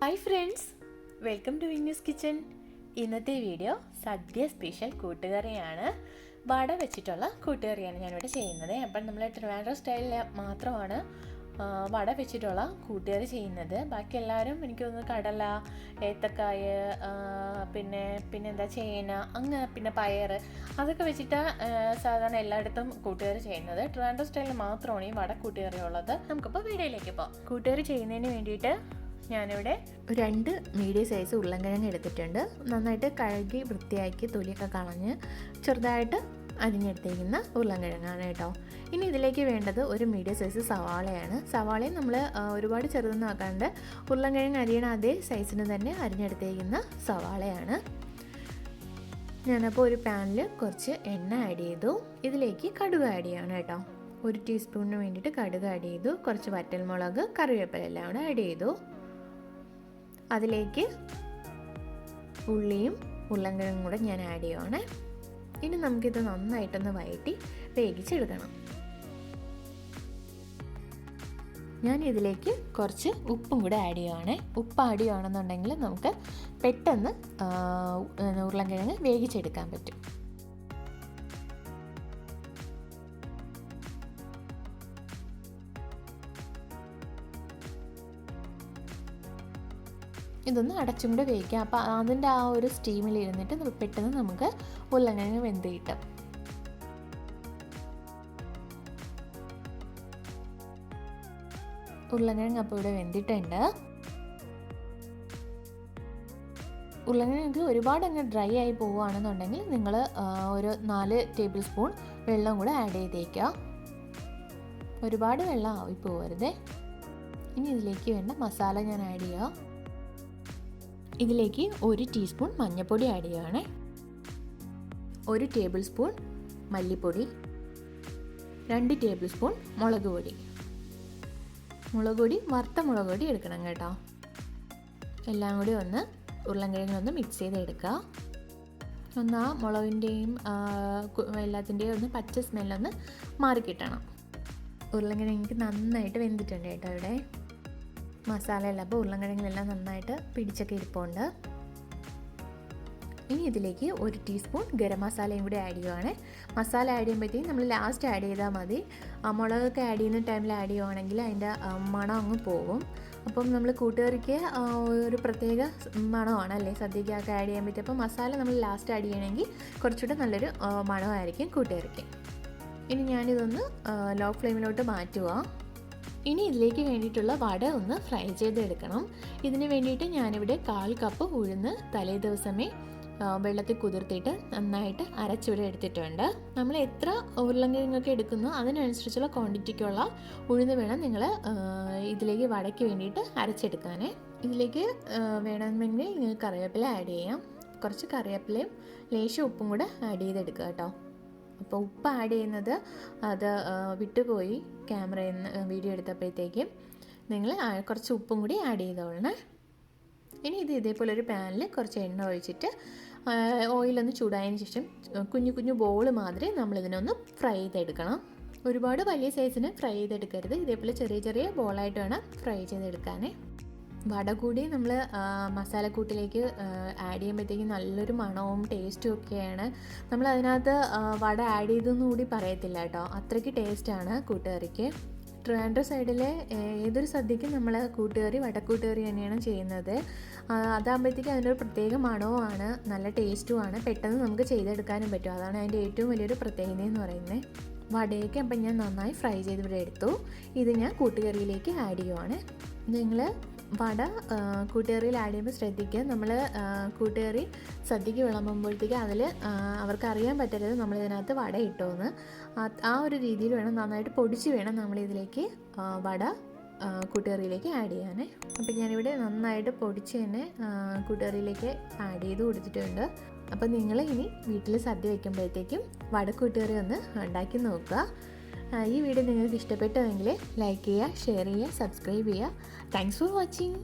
Hi friends, welcome to Vinu's kitchen. ഇന്നത്തെ video sadya special കൂട്ടുകറിയാണ്. വട വെച്ചിട്ടുള്ള കൂട്ടുകറിയാണ് ഞാനിവിടെ ചെയ്യുന്നത്. അപ്പം നമ്മൾ ട്രിവാൻഡ്രം സ്റ്റൈലിൽ മാത്രമാണ് വട വെച്ചിട്ടുള്ള കൂട്ടുകറി ചെയ്യുന്നത്. ബാക്കി എല്ലാവരും എനിക്ക് തോന്നുന്നു കടല, ഏത്തക്കായ, പിന്നെന്താ ചേന, പിന്നെ പയർ, അതൊക്കെ വെച്ചിട്ടാണ് സാധാരണ എല്ലായിടത്തും കൂട്ടുകറി ചെയ്യുന്നത്. ട്രിവാൻഡ്രം സ്റ്റൈലിൽ മാത്രമാണ് ഈ വട കൂട്ടുകറി ഉള്ളത്. നമുക്കിപ്പോൾ വീഡിയോയിലേക്ക് പോകാം. കൂട്ടുകറി ചെയ്യുന്നതിന് വേണ്ടിയിട്ട് ഞാനിവിടെ 2 മീഡിയം സൈസ് ഉരുളൻകിഴങ്ങ് എടുത്തിട്ടുണ്ട്. നന്നായിട്ട് കഴുകി വൃത്തിയാക്കി തൊലിയൊക്കെ കളഞ്ഞ് ചെറുതായിട്ട് അരിഞ്ഞെടുത്തേക്കുന്ന ഉരുളൻകിഴങ്ങാണ് കേട്ടോ. ഇനി ഇതിലേക്ക് വേണ്ടത് ഒരു മീഡിയം സൈസ് സവാളയാണ്. സവാളയും നമ്മൾ ഒരുപാട് ചെറുതൊന്നും ആക്കാണ്ട് ഉരുളൻകിഴങ്ങ് അരിയണ അതേ സൈസിന് തന്നെ അരിഞ്ഞെടുത്തേക്കുന്ന സവാളയാണ്. ഞാനപ്പോൾ ഒരു പാനിൽ കുറച്ച് എണ്ണ ആഡ് ചെയ്തു. ഇതിലേക്ക് കടുക് ആഡ് ചെയ്യണം കേട്ടോ. 1 ടീസ്പൂണിന് വേണ്ടിയിട്ട് കടുക് ആഡ് ചെയ്തു. കുറച്ച് വറ്റൽമുളക്, കറിവേപ്പില എല്ലാം കൂടെ ആഡ് ചെയ്തു. അതിലേക്ക് ഉള്ളിയും ഉരുളൻകിഴങ്ങും കൂടെ ഞാൻ ആഡ് ചെയ്യുവാണ്. ഇനി നമുക്കിത് നന്നായിട്ടൊന്ന് വഴറ്റി വേവിച്ചെടുക്കണം. ഞാൻ ഇതിലേക്ക് കുറച്ച് ഉപ്പും കൂടെ ആഡ് ചെയ്യുവാണ്. ഉപ്പ് ആഡ് ചെയ്യുകയാണെന്നുണ്ടെങ്കിൽ നമുക്ക് പെട്ടെന്ന് ഉരുളൻകിഴങ്ങ് വേവിച്ചെടുക്കാൻ പറ്റും. ഇതൊന്ന് അടച്ചും കൂടെ വേവിക്കാം. അപ്പോൾ അതിൻ്റെ ആ ഒരു സ്റ്റീമിൽ ഇരുന്നിട്ട് പെട്ടെന്ന് നമുക്ക് ഉരുളൻകിഴങ്ങ് വെന്ത് കിട്ടും. ഉരുളൻകിഴങ്ങ് അപ്പോൾ ഇവിടെ വെന്തിട്ടുണ്ട്. ഉരുളൻകിഴങ്ങ് ഒരുപാട് അങ്ങ് ഡ്രൈ ആയി പോവുകയാണെന്നുണ്ടെങ്കിൽ നിങ്ങൾ ഒരു 4 ടേബിൾ സ്പൂൺ വെള്ളം കൂടെ ആഡ് ചെയ്തേക്കുക. ഒരുപാട് വെള്ളം ആയി പോകരുത്. ഇനി ഇതിലേക്ക് വേണ്ട മസാല ഞാൻ ആഡ് ചെയ്യാം. ഇതിലേക്ക് 1 ടീസ്പൂൺ മഞ്ഞൾപ്പൊടി ആഡ് ചെയ്യുകയാണ്. 1 ടേബിൾ സ്പൂൺ മല്ലിപ്പൊടി, 2 ടേബിൾ സ്പൂൺ മുളക് പൊടി. വറുത്ത മുളക് പൊടി എടുക്കണം കേട്ടോ. എല്ലാം കൂടി ഒന്ന് ഉരുളൻകിഴങ്ങിലൊന്ന് മിക്സ് ചെയ്തെടുക്കുക. ഒന്ന് ആ മുളകിൻ്റെയും എല്ലാത്തിൻ്റെയും ഒന്ന് പച്ച സ്മെല്ലൊന്ന് മാറിക്കിട്ടണം. ഉരുളൻകിഴങ്ങ് നന്നായിട്ട് വെന്തിട്ടുണ്ട് കേട്ടോ. ഇവിടെ മസാലയെല്ലാം അപ്പോൾ ഉരുളൻകിഴങ്ങിലെല്ലാം നന്നായിട്ട് പിടിച്ചൊക്കെ ഇരിപ്പുണ്ട്. ഇനി ഇതിലേക്ക് 1 ടീസ്പൂൺ ഗരം മസാലയും കൂടി ആഡ് ചെയ്യുവാണ്. മസാല ആഡ് ചെയ്യുമ്പോഴത്തേക്കും നമ്മൾ ലാസ്റ്റ് ആഡ് ചെയ്താൽ മതി. മുളകൊക്കെ ആഡ് ചെയ്യുന്ന ടൈമിൽ ആഡ് ചെയ്യുവാണെങ്കിൽ അതിൻ്റെ മണം അങ്ങ് പോകും. അപ്പം നമ്മൾ കൂട്ടുകറിക്ക് ഒരു പ്രത്യേക മണമാണ് അല്ലേ സദ്യക്കൊക്കെ ആഡ് ചെയ്യാൻ പറ്റും. അപ്പോൾ മസാല നമ്മൾ ലാസ്റ്റ് ആഡ് ചെയ്യണമെങ്കിൽ കുറച്ചുകൂടെ നല്ലൊരു മണമായിരിക്കും കൂട്ടുകറിക്ക്. ഇനി ഞാനിതൊന്ന് ലോ ഫ്ലെയിമിലോട്ട് മാറ്റുക. ഇനി ഇതിലേക്ക് വേണ്ടിയിട്ടുള്ള വട ഒന്ന് ഫ്രൈ ചെയ്തെടുക്കണം. ഇതിന് വേണ്ടിയിട്ട് ഞാനിവിടെ 1/4 കപ്പ് ഉഴുന്ന് തലേ ദിവസമേ വെള്ളത്തിൽ കുതിർത്തിട്ട് നന്നായിട്ട് അരച്ചിവിടെ എടുത്തിട്ടുണ്ട്. നമ്മൾ എത്ര ഉരുളൻകിഴങ്ങൊക്കെ എടുക്കുന്നോ അതിനനുസരിച്ചുള്ള ക്വാണ്ടിറ്റിക്കുള്ള ഉഴുന്ന് വേണം നിങ്ങൾ ഇതിലേക്ക് വടയ്ക്ക് വേണ്ടിയിട്ട് അരച്ചെടുക്കാൻ. ഇതിലേക്ക് വേണമെങ്കിൽ നിങ്ങൾക്ക് കറിവേപ്പില ആഡ് ചെയ്യാം. കുറച്ച് കറിവേപ്പിലയും ലേശം ഉപ്പും കൂടെ ആഡ് ചെയ്തെടുക്കുക കേട്ടോ. അപ്പോൾ ഉപ്പ് ആഡ് ചെയ്യുന്നത് അത് വിട്ടുപോയി ക്യാമറയിൽ നിന്ന് വീഡിയോ എടുത്തപ്പോഴത്തേക്കും. നിങ്ങൾ കുറച്ച് ഉപ്പും കൂടി ആഡ് ചെയ്തോളണേ. ഇനി ഇത് ഇതേപോലെ ഒരു പാനിൽ കുറച്ച് എണ്ണ ഒഴിച്ചിട്ട് ഓയിലൊന്ന് ചൂടായതിന് ശേഷം കുഞ്ഞു കുഞ്ഞു ബോൾ മാതിരി നമ്മളിതിനൊന്ന് ഫ്രൈ ചെയ്തെടുക്കണം. ഒരുപാട് വലിയ സൈസിന് ഫ്രൈ ചെയ്തെടുക്കരുത്. ഇതേപോലെ ചെറിയ ചെറിയ ബോളായിട്ട് വേണം ഫ്രൈ ചെയ്തെടുക്കാൻ. വട കൂടി നമ്മൾ മസാലക്കൂട്ടിലേക്ക് ആഡ് ചെയ്യുമ്പോഴത്തേക്കും നല്ലൊരു മണവും ടേസ്റ്റും ഒക്കെയാണ്. നമ്മൾ അതിനകത്ത് വട ആഡ് ചെയ്തെന്നും കൂടി പറയത്തില്ല കേട്ടോ. അത്രയ്ക്ക് ടേസ്റ്റാണ് കൂട്ടുകറിക്ക്. ട്രിവാൻഡ്രം സൈഡിലെ ഏതൊരു സദ്യക്കും നമ്മൾ വടക്കൂട്ടുകറി തന്നെയാണ് ചെയ്യുന്നത്. അതാകുമ്പോഴത്തേക്കും അതിൻ്റെ ഒരു പ്രത്യേക മണവുമാണ്, നല്ല ടേസ്റ്റുമാണ്. പെട്ടെന്ന് നമുക്ക് ചെയ്തെടുക്കാനും പറ്റും. അതാണ് അതിൻ്റെ ഏറ്റവും വലിയൊരു പ്രത്യേകത എന്ന് പറയുന്നത്. വടയൊക്കെ അപ്പം ഞാൻ നന്നായി ഫ്രൈ ചെയ്ത് ഇവിടെ എടുത്തു. ഇത് ഞാൻ കൂട്ടുകറിയിലേക്ക് ആഡ് ചെയ്യുവാണ്. നിങ്ങൾ വട കൂട്ടുകറിയിൽ ആഡ് ചെയ്യുമ്പോൾ ശ്രദ്ധിക്കുക. നമ്മൾ കൂട്ടുകറി സദ്യക്ക് വിളമ്പുമ്പോഴത്തേക്ക് അതിൽ അവർക്ക് അറിയാൻ പറ്റരുത് നമ്മളിതിനകത്ത് വട ഇട്ടോന്ന്. ആ ഒരു രീതിയിൽ വേണം, നന്നായിട്ട് പൊടിച്ച് വേണം നമ്മളിതിലേക്ക് വട കൂട്ടുകറിയിലേക്ക് ആഡ് ചെയ്യാൻ. അപ്പം ഞാനിവിടെ നന്നായിട്ട് പൊടിച്ച് തന്നെ കൂട്ടുകറിയിലേക്ക് ആഡ് ചെയ്ത് കൊടുത്തിട്ടുണ്ട്. അപ്പം നിങ്ങൾ ഇനി വീട്ടിൽ സദ്യ വയ്ക്കുമ്പോഴത്തേക്കും വട കൂട്ടുകറി ഒന്ന് ഉണ്ടാക്കി നോക്കുക. ഈ വീഡിയോ നിങ്ങൾക്ക് ഇഷ്ടപ്പെട്ടുവെങ്കിൽ ലൈക്ക് ചെയ്യുക, ഷെയർ ചെയ്യുക, സബ്സ്ക്രൈബ് ചെയ്യുക. Thanks for watching.